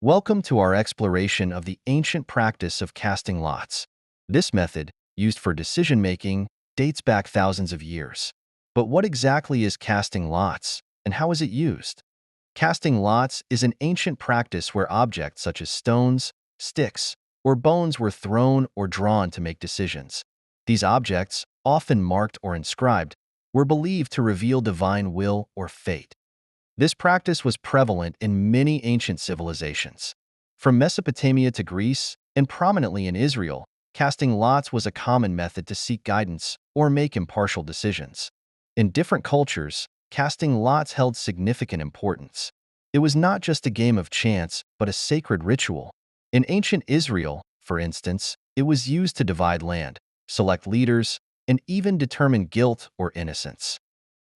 Welcome to our exploration of the ancient practice of casting lots. This method, used for decision-making, dates back thousands of years. But what exactly is casting lots, and how is it used? Casting lots is an ancient practice where objects such as stones, sticks, or bones were thrown or drawn to make decisions. These objects, often marked or inscribed, were believed to reveal divine will or fate. This practice was prevalent in many ancient civilizations. From Mesopotamia to Greece, and prominently in Israel, casting lots was a common method to seek guidance or make impartial decisions. In different cultures, casting lots held significant importance. It was not just a game of chance, but a sacred ritual. In ancient Israel, for instance, it was used to divide land, select leaders, and even determine guilt or innocence.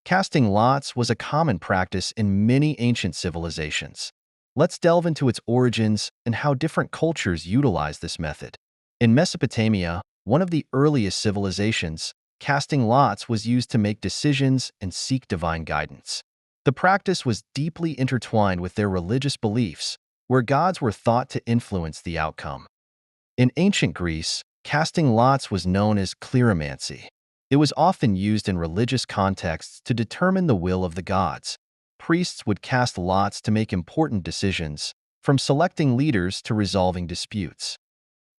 Casting lots was a common practice in many ancient civilizations. Let's delve into its origins and how different cultures utilized this method. In Mesopotamia, one of the earliest civilizations, casting lots was used to make decisions and seek divine guidance. The practice was deeply intertwined with their religious beliefs, where gods were thought to influence the outcome. In ancient Greece, casting lots was known as cleromancy. It was often used in religious contexts to determine the will of the gods. Priests would cast lots to make important decisions, from selecting leaders to resolving disputes.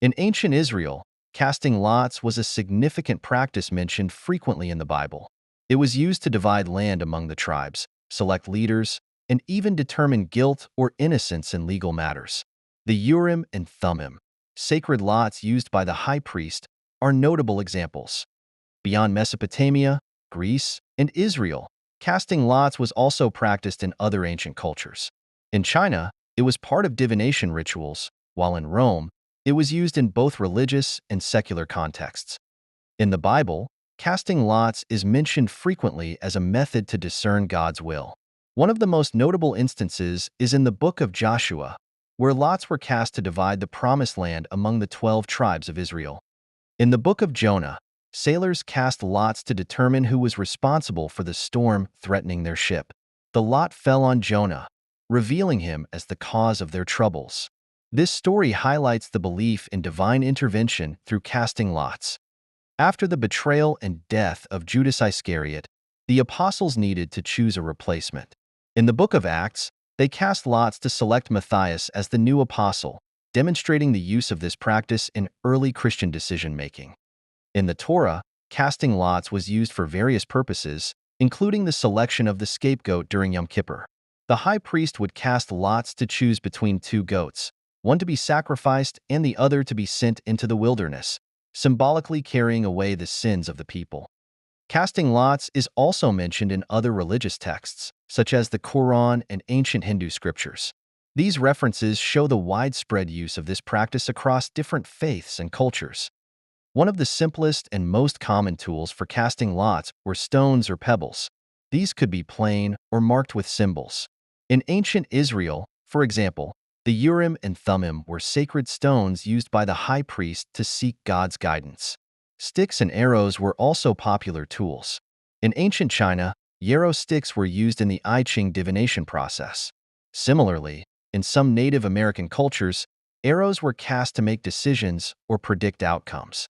In ancient Israel, casting lots was a significant practice mentioned frequently in the Bible. It was used to divide land among the tribes, select leaders, and even determine guilt or innocence in legal matters. The Urim and Thummim, sacred lots used by the high priest, are notable examples. Beyond Mesopotamia, Greece, and Israel, casting lots was also practiced in other ancient cultures. In China, it was part of divination rituals, while in Rome, it was used in both religious and secular contexts. In the Bible, casting lots is mentioned frequently as a method to discern God's will. One of the most notable instances is in the book of Joshua, where lots were cast to divide the promised land among the 12 tribes of Israel. In the book of Jonah, sailors cast lots to determine who was responsible for the storm threatening their ship. The lot fell on Jonah, revealing him as the cause of their troubles. This story highlights the belief in divine intervention through casting lots. After the betrayal and death of Judas Iscariot, the apostles needed to choose a replacement. In the book of Acts, they cast lots to select Matthias as the new apostle, demonstrating the use of this practice in early Christian decision-making. In the Torah, casting lots was used for various purposes, including the selection of the scapegoat during Yom Kippur. The high priest would cast lots to choose between two goats, one to be sacrificed and the other to be sent into the wilderness, symbolically carrying away the sins of the people. Casting lots is also mentioned in other religious texts, such as the Quran and ancient Hindu scriptures. These references show the widespread use of this practice across different faiths and cultures. One of the simplest and most common tools for casting lots were stones or pebbles. These could be plain or marked with symbols. In ancient Israel, for example, the Urim and Thummim were sacred stones used by the high priest to seek God's guidance. Sticks and arrows were also popular tools. In ancient China, yarrow sticks were used in the I Ching divination process. Similarly, in some Native American cultures, arrows were cast to make decisions or predict outcomes.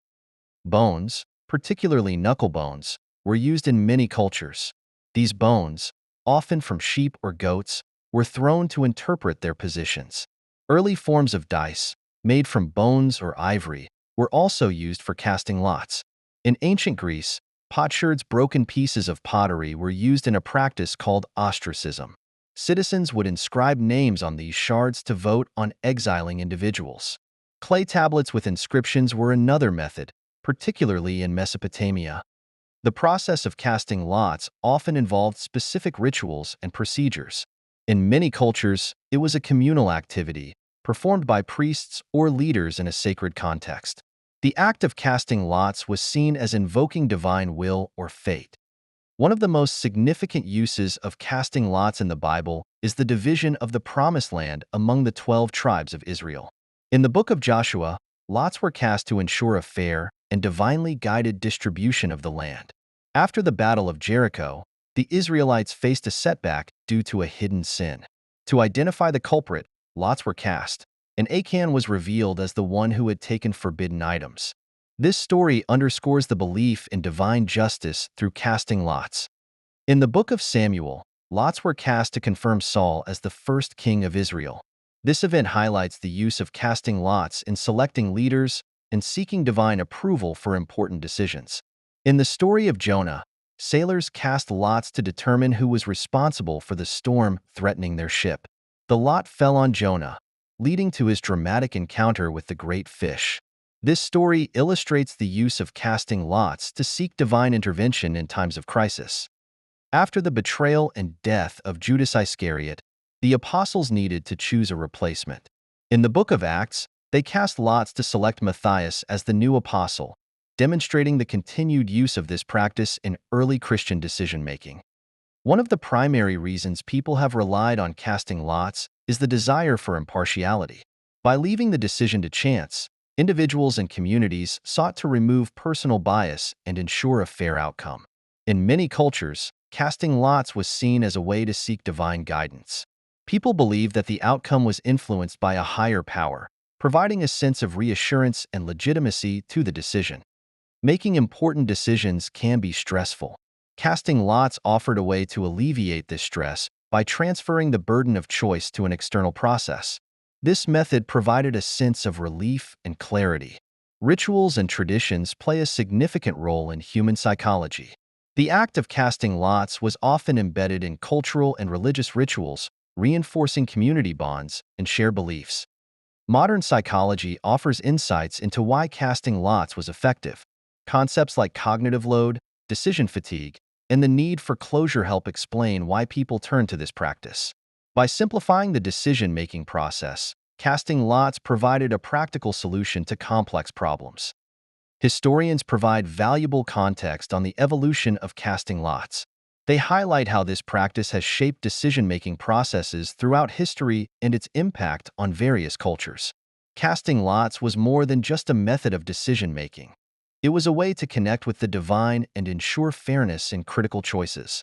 Bones, particularly knuckle bones, were used in many cultures. These bones, often from sheep or goats, were thrown to interpret their positions. Early forms of dice, made from bones or ivory, were also used for casting lots. In ancient Greece, potsherds, broken pieces of pottery, were used in a practice called ostracism. Citizens would inscribe names on these shards to vote on exiling individuals. Clay tablets with inscriptions were another method, particularly in Mesopotamia. The process of casting lots often involved specific rituals and procedures. In many cultures, it was a communal activity, performed by priests or leaders in a sacred context. The act of casting lots was seen as invoking divine will or fate. One of the most significant uses of casting lots in the Bible is the division of the Promised Land among the 12 tribes of Israel. In the book of Joshua, lots were cast to ensure a fair and divinely guided distribution of the land. After the Battle of Jericho, the Israelites faced a setback due to a hidden sin. To identify the culprit, lots were cast, and Achan was revealed as the one who had taken forbidden items. This story underscores the belief in divine justice through casting lots. In the book of Samuel, lots were cast to confirm Saul as the first king of Israel. This event highlights the use of casting lots in selecting leaders and seeking divine approval for important decisions. In the story of Jonah, sailors cast lots to determine who was responsible for the storm threatening their ship. The lot fell on Jonah, leading to his dramatic encounter with the great fish. This story illustrates the use of casting lots to seek divine intervention in times of crisis. After the betrayal and death of Judas Iscariot, the apostles needed to choose a replacement. In the book of Acts, they cast lots to select Matthias as the new apostle, demonstrating the continued use of this practice in early Christian decision-making. One of the primary reasons people have relied on casting lots is the desire for impartiality. By leaving the decision to chance, individuals and communities sought to remove personal bias and ensure a fair outcome. In many cultures, casting lots was seen as a way to seek divine guidance. People believed that the outcome was influenced by a higher power, providing a sense of reassurance and legitimacy to the decision. Making important decisions can be stressful. Casting lots offered a way to alleviate this stress by transferring the burden of choice to an external process. This method provided a sense of relief and clarity. Rituals and traditions play a significant role in human psychology. The act of casting lots was often embedded in cultural and religious rituals, reinforcing community bonds and shared beliefs. Modern psychology offers insights into why casting lots was effective. Concepts like cognitive load, decision fatigue, and the need for closure help explain why people turn to this practice. By simplifying the decision-making process, casting lots provided a practical solution to complex problems. Historians provide valuable context on the evolution of casting lots. They highlight how this practice has shaped decision-making processes throughout history and its impact on various cultures. Casting lots was more than just a method of decision-making. It was a way to connect with the divine and ensure fairness in critical choices.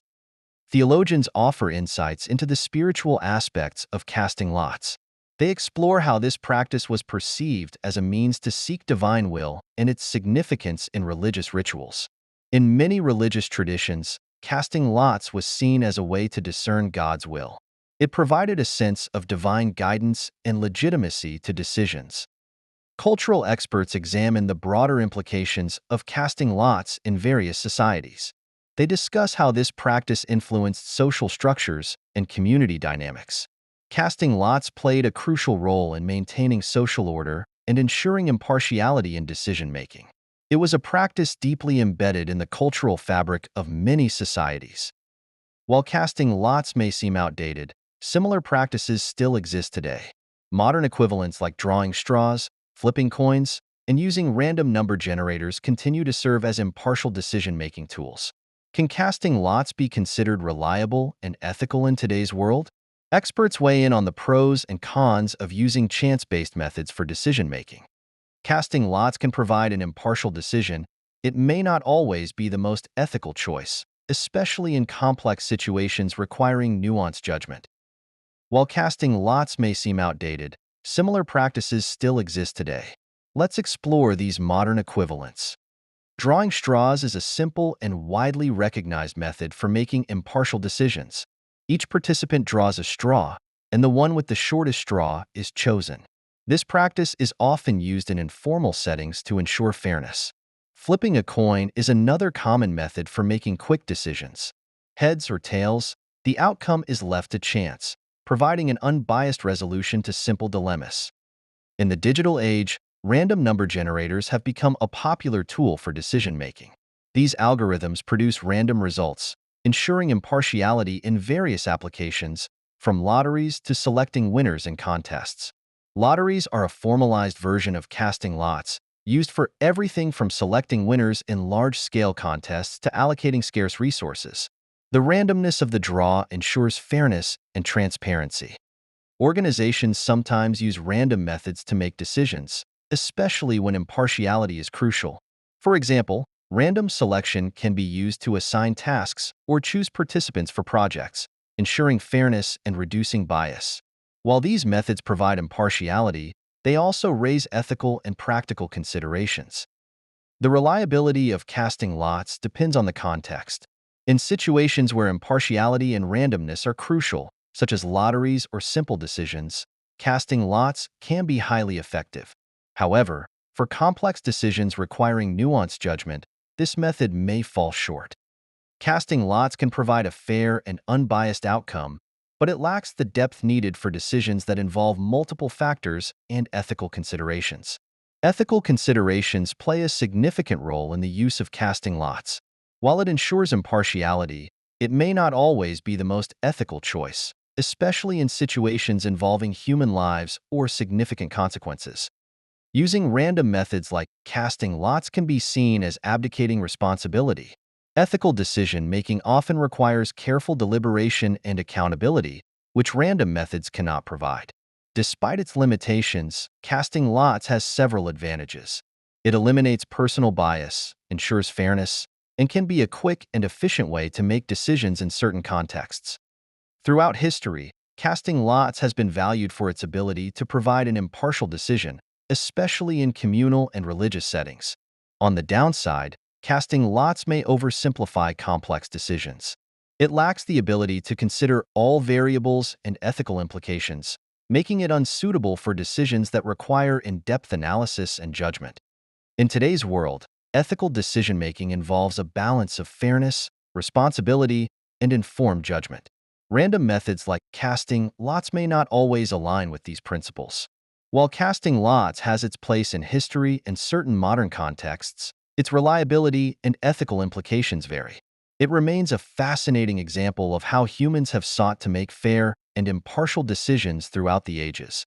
Theologians offer insights into the spiritual aspects of casting lots. They explore how this practice was perceived as a means to seek divine will and its significance in religious rituals. In many religious traditions, casting lots was seen as a way to discern God's will. It provided a sense of divine guidance and legitimacy to decisions. Cultural experts examine the broader implications of casting lots in various societies. They discuss how this practice influenced social structures and community dynamics. Casting lots played a crucial role in maintaining social order and ensuring impartiality in decision-making. It was a practice deeply embedded in the cultural fabric of many societies. While casting lots may seem outdated, similar practices still exist today. Modern equivalents like drawing straws, flipping coins, and using random number generators continue to serve as impartial decision-making tools. Can casting lots be considered reliable and ethical in today's world? Experts weigh in on the pros and cons of using chance-based methods for decision-making. Casting lots can provide an impartial decision. It may not always be the most ethical choice, especially in complex situations requiring nuanced judgment. While casting lots may seem outdated, similar practices still exist today. Let's explore these modern equivalents. Drawing straws is a simple and widely recognized method for making impartial decisions. Each participant draws a straw, and the one with the shortest straw is chosen. This practice is often used in informal settings to ensure fairness. Flipping a coin is another common method for making quick decisions. Heads or tails, the outcome is left to chance, providing an unbiased resolution to simple dilemmas. In the digital age, random number generators have become a popular tool for decision-making. These algorithms produce random results, ensuring impartiality in various applications, from lotteries to selecting winners in contests. Lotteries are a formalized version of casting lots, used for everything from selecting winners in large-scale contests to allocating scarce resources. The randomness of the draw ensures fairness and transparency. Organizations sometimes use random methods to make decisions, especially when impartiality is crucial. For example, random selection can be used to assign tasks or choose participants for projects, ensuring fairness and reducing bias. While these methods provide impartiality, they also raise ethical and practical considerations. The reliability of casting lots depends on the context. In situations where impartiality and randomness are crucial, such as lotteries or simple decisions, casting lots can be highly effective. However, for complex decisions requiring nuanced judgment, this method may fall short. Casting lots can provide a fair and unbiased outcome, but it lacks the depth needed for decisions that involve multiple factors and ethical considerations. Ethical considerations play a significant role in the use of casting lots. While it ensures impartiality, it may not always be the most ethical choice, especially in situations involving human lives or significant consequences. Using random methods like casting lots can be seen as abdicating responsibility. Ethical decision-making often requires careful deliberation and accountability, which random methods cannot provide. Despite its limitations, casting lots has several advantages. It eliminates personal bias, ensures fairness, and can be a quick and efficient way to make decisions in certain contexts. Throughout history, casting lots has been valued for its ability to provide an impartial decision, especially in communal and religious settings. On the downside, casting lots may oversimplify complex decisions. It lacks the ability to consider all variables and ethical implications, making it unsuitable for decisions that require in-depth analysis and judgment. In today's world, ethical decision-making involves a balance of fairness, responsibility, and informed judgment. Random methods like casting lots may not always align with these principles. While casting lots has its place in history and certain modern contexts, its reliability and ethical implications vary. It remains a fascinating example of how humans have sought to make fair and impartial decisions throughout the ages.